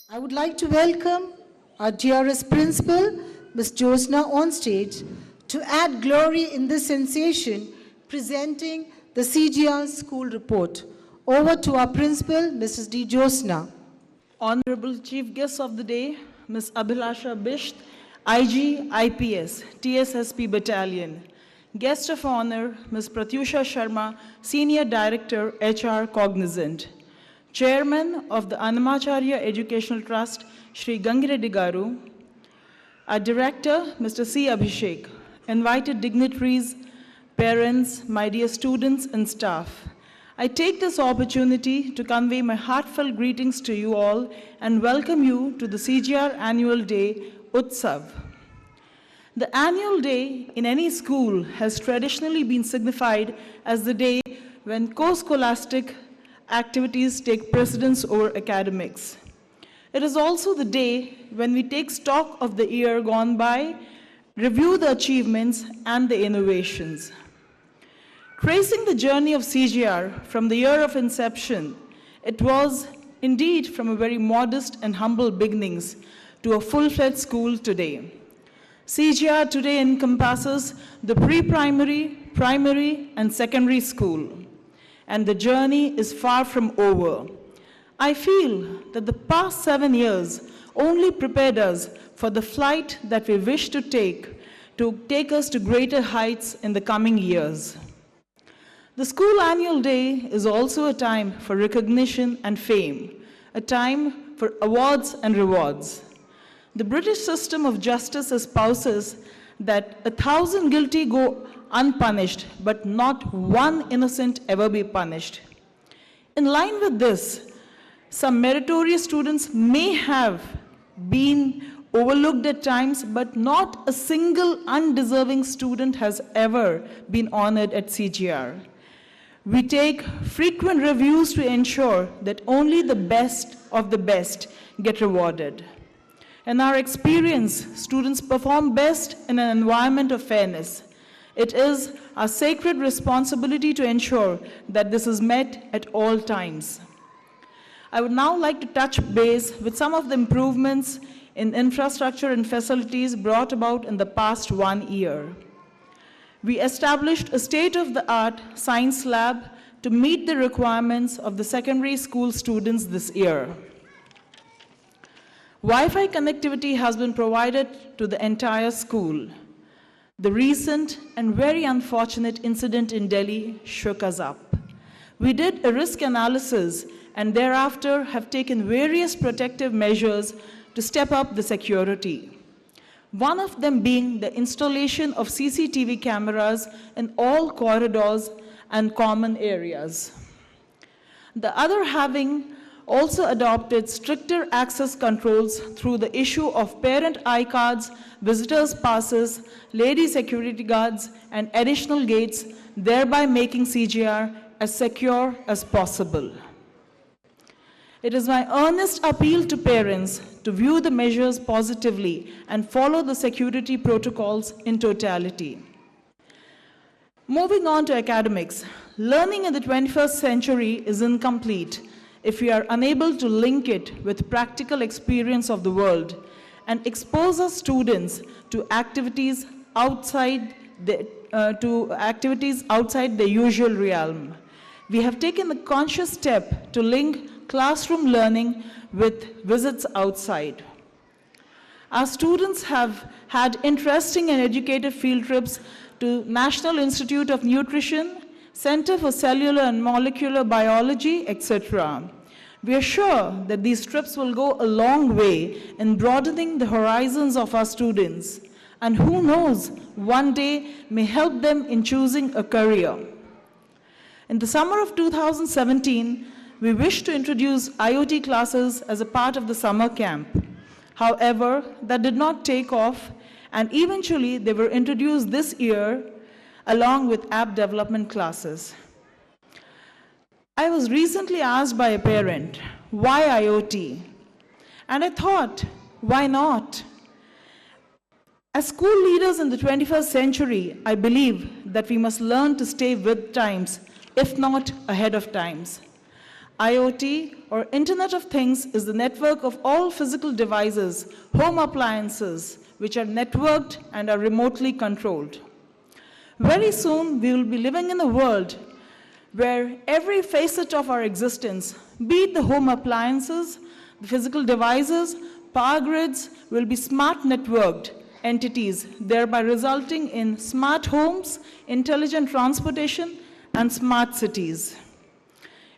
I would like to welcome our dearest principal, Ms. Jyotsna, on stage to add glory in this sensation, presenting the CGR school report. Over to our principal, Mrs. D. Jyotsna. Honorable Chief Guest of the Day, Ms. Abhilasha Bisht, IG, IPS, TSSP Battalion. Guest of Honor, Ms. Pratyusha Sharma, Senior Director, HR Cognizant. Chairman of the Annamacharya Educational Trust, Shri Gangireddy Garu. Our Director, Mr. C. Abhishek. Invited dignitaries, parents, my dear students and staff. I take this opportunity to convey my heartfelt greetings to you all and welcome you to the CGR Annual Day, Utsav. The annual day in any school has traditionally been signified as the day when co-scholastic activities take precedence over academics. It is also the day when we take stock of the year gone by, review the achievements and the innovations. Tracing the journey of CGR from the year of inception, it was indeed from a very modest and humble beginnings to a full-fledged school today. CGR today encompasses the pre-primary, primary, and secondary school, and the journey is far from over. I feel that the past 7 years only prepared us for the flight that we wish to take us to greater heights in the coming years. The school annual day is also a time for recognition and fame, a time for awards and rewards. The British system of justice espouses that 1,000 guilty go unpunished, but not one innocent ever be punished. In line with this, some meritorious students may have been overlooked at times, but not a single undeserving student has ever been honored at CGR. We take frequent reviews to ensure that only the best of the best get rewarded. In our experience, students perform best in an environment of fairness. It is our sacred responsibility to ensure that this is met at all times. I would now like to touch base with some of the improvements in infrastructure and facilities brought about in the past 1 year. We established a state-of-the-art science lab to meet the requirements of the secondary school students this year. Wi-Fi connectivity has been provided to the entire school. The recent and very unfortunate incident in Delhi shook us up. We did a risk analysis and thereafter have taken various protective measures to step up the security. One of them being the installation of CCTV cameras in all corridors and common areas. The other having also adopted stricter access controls through the issue of parent I-cards, visitors' passes, lady security guards, and additional gates, thereby making CGR as secure as possible. It is my earnest appeal to parents to view the measures positively and follow the security protocols in totality. Moving on to academics, learning in the 21st century is incomplete if we are unable to link it with practical experience of the world and expose our students to activities outside the usual realm. We have taken the conscious step to link classroom learning with visits outside. Our students have had interesting and educative field trips to National Institute of Nutrition, Center for Cellular and Molecular Biology, etc. We are sure that these trips will go a long way in broadening the horizons of our students, and who knows, one day may help them in choosing a career. In the summer of 2017, we wish to introduce IoT classes as a part of the summer camp. However, that did not take off, and eventually they were introduced this year along with app development classes. I was recently asked by a parent, why IoT? And I thought, why not? As school leaders in the 21st century, I believe that we must learn to stay with times, if not ahead of times. IoT, or Internet of Things, is the network of all physical devices, home appliances, which are networked and are remotely controlled. Very soon, we will be living in a world where every facet of our existence, be it the home appliances, the physical devices, power grids, will be smart networked entities, thereby resulting in smart homes, intelligent transportation, and smart cities.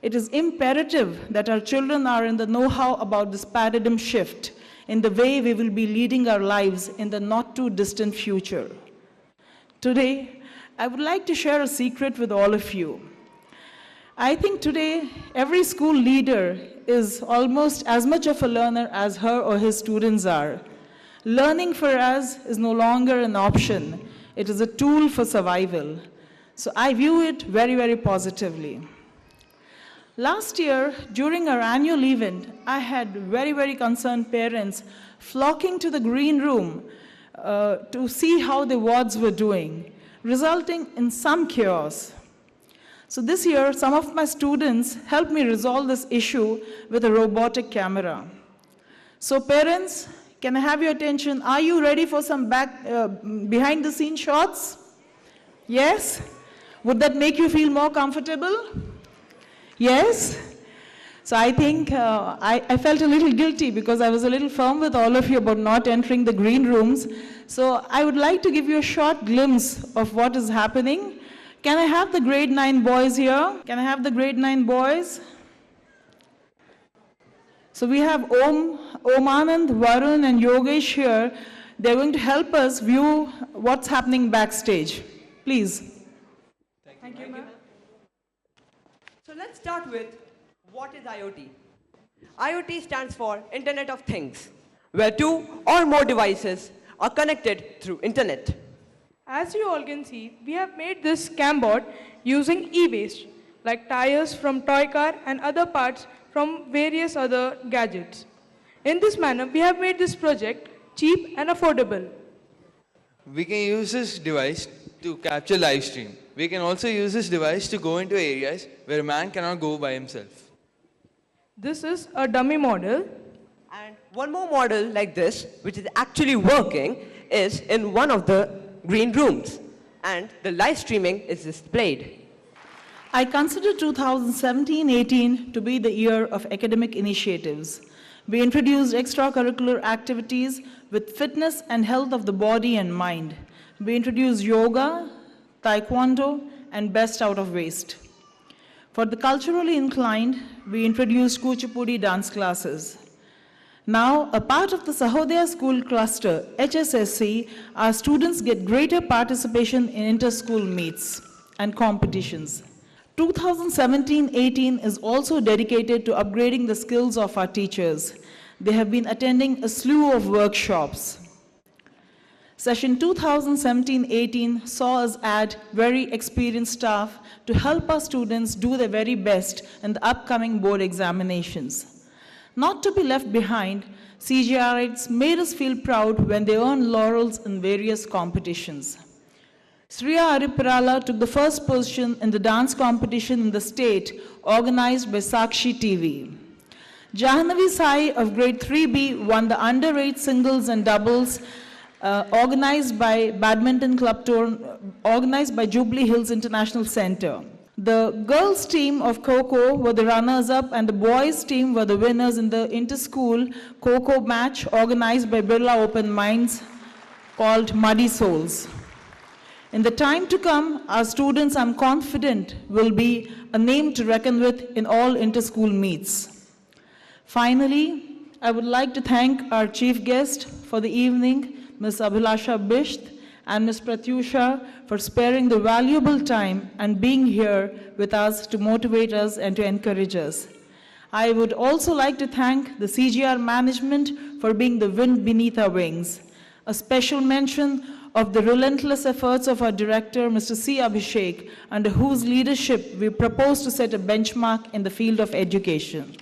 It is imperative that our children are in the know-how about this paradigm shift in the way we will be leading our lives in the not-too-distant future. Today, I would like to share a secret with all of you. I think today, every school leader is almost as much of a learner as her or his students are. Learning for us is no longer an option. It is a tool for survival. So I view it very, very positively. Last year, during our annual event, I had very, very concerned parents flocking to the green room to see how the wards were doing, resulting in some chaos. So this year, some of my students helped me resolve this issue with a robotic camera. So parents, can I have your attention? Are you ready for some behind-the-scenes shots? Yes? Would that make you feel more comfortable? Yes? So I think I felt a little guilty because I was a little firm with all of you about not entering the green rooms. So I would like to give you a short glimpse of what is happening. Can I have the grade 9 boys here? Can I have the grade 9 boys? So we have Omanand, Varun, and Yogesh here. They're going to help us view what's happening backstage. Please. Thank you, ma'am. So let's start with what is IoT? IoT stands for Internet of Things, where two or more devices are connected through internet. As you all can see, we have made this camboard using e-waste, like tires from toy car and other parts from various other gadgets. In this manner, we have made this project cheap and affordable. We can use this device to capture live stream. We can also use this device to go into areas where a man cannot go by himself. This is a dummy model. And one more model like this, which is actually working, is in one of the green rooms. And the live streaming is displayed. I consider 2017-18 to be the year of academic initiatives. We introduced extracurricular activities with fitness and health of the body and mind. We introduced yoga, taekwondo, and best out of waste. For the culturally inclined, we introduced Kuchipudi dance classes. Now, a part of the Sahodaya School Cluster, HSSC, our students get greater participation in inter-school meets and competitions. 2017-18 is also dedicated to upgrading the skills of our teachers. They have been attending a slew of workshops. Session 2017-18 saw us add very experienced staff to help our students do their very best in the upcoming board examinations. Not to be left behind, CGRites made us feel proud when they earned laurels in various competitions. Sriya Aripirala took the first position in the dance competition in the state, organized by Sakshi TV. Jahanavi Sai of grade 3B won the under-8 singles and doubles organized by Badminton Club Tour, organized by Jubilee Hills International Center. The girls' team of Kho-Kho were the runners-up and the boys' team were the winners in the inter-school Kho-Kho match organized by Birla Open Minds called Muddy Souls. In the time to come, our students, I'm confident, will be a name to reckon with in all inter-school meets. Finally, I would like to thank our chief guest for the evening, Ms. Abhilasha Bisht, and Ms. Pratyusha for sparing the valuable time and being here with us to motivate us and to encourage us. I would also like to thank the CGR management for being the wind beneath our wings. A special mention of the relentless efforts of our director, Mr. C. Abhishek, under whose leadership we propose to set a benchmark in the field of education.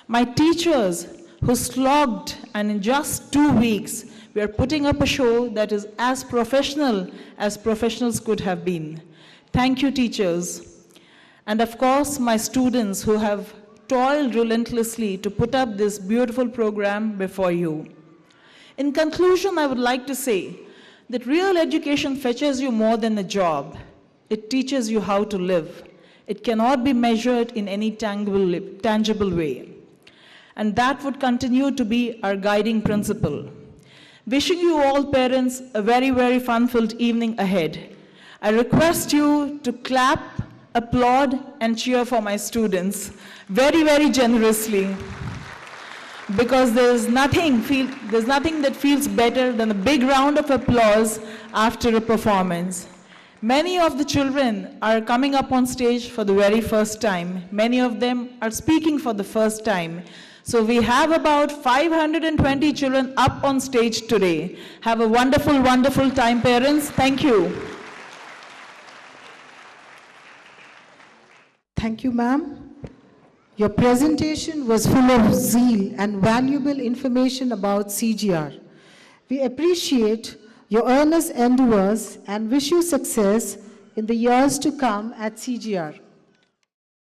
My teachers who slogged, and in just 2 weeks, we are putting up a show that is as professional as professionals could have been. Thank you, teachers. And of course, my students who have toiled relentlessly to put up this beautiful program before you. In conclusion, I would like to say that real education fetches you more than a job. It teaches you how to live. It cannot be measured in any tangible way. And that would continue to be our guiding principle. Wishing you all parents a very, very fun-filled evening ahead. I request you to clap, applaud, and cheer for my students very, very generously, because there's nothing that feels better than a big round of applause after a performance. Many of the children are coming up on stage for the very first time. Many of them are speaking for the first time. So we have about 520 children up on stage today. Have a wonderful, wonderful time, parents. Thank you. Thank you, ma'am. Your presentation was full of zeal and valuable information about CGR. We appreciate your earnest endeavors and wish you success in the years to come at CGR.